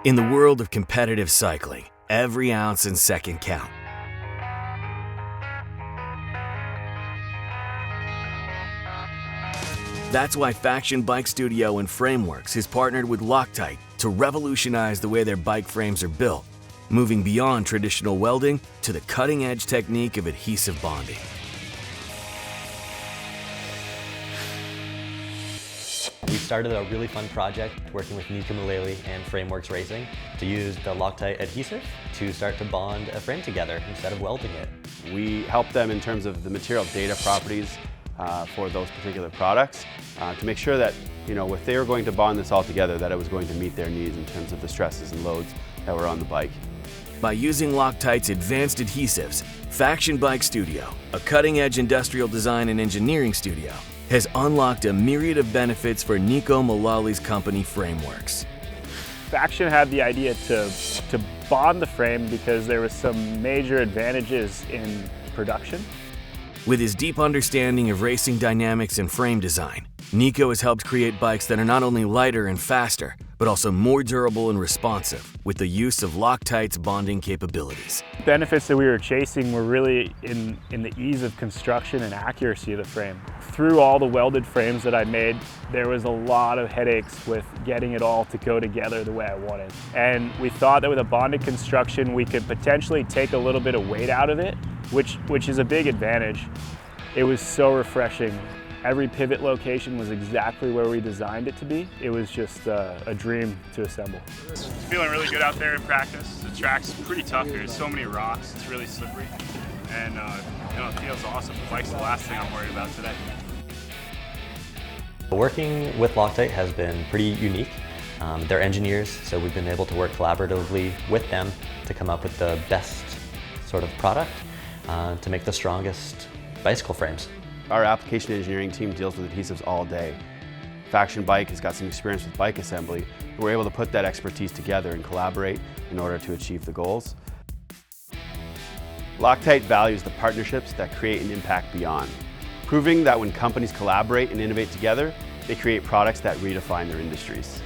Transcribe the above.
In the world of competitive cycling, every ounce and second count. That's why Faction Bike Studio and Frameworks has partnered with LOCTITE to revolutionize the way their bike frames are built, moving beyond traditional welding to the cutting-edge technique of adhesive bonding. We started a really fun project working with Nico and Frameworks Racing to use the LOCTITE adhesive to start to bond a frame together instead of welding it. We helped them in terms of the material data properties for those particular products to make sure that, if they were going to bond this all together, that it was going to meet their needs in terms of the stresses and loads that were on the bike. By using LOCTITE's advanced adhesives, Faction Bike Studio, a cutting-edge industrial design and engineering studio, has unlocked a myriad of benefits for Nico Mullally's company Frameworks. Faction had the idea to bond the frame because there was some major advantages in production. With his deep understanding of racing dynamics and frame design, Nico has helped create bikes that are not only lighter and faster, but also more durable and responsive with the use of LOCTITE's bonding capabilities. Benefits that we were chasing were really in the ease of construction and accuracy of the frame. Through all the welded frames that I made, there was a lot of headaches with getting it all to go together the way I wanted. And we thought that with a bonded construction, we could potentially take a little bit of weight out of it, which is a big advantage. It was so refreshing. Every pivot location was exactly where we designed it to be. It was just a dream to assemble. Feeling really good out there in practice. The track's pretty tough here. There's so many rocks. It's really slippery. And it feels awesome. The bike's the last thing I'm worried about today. Working with LOCTITE has been pretty unique. They're engineers, so we've been able to work collaboratively with them to come up with the best sort of product to make the strongest bicycle frames. Our application engineering team deals with adhesives all day. Faction Bike has got some experience with bike assembly, and we're able to put that expertise together and collaborate in order to achieve the goals. LOCTITE values the partnerships that create an impact beyond, proving that when companies collaborate and innovate together, they create products that redefine their industries.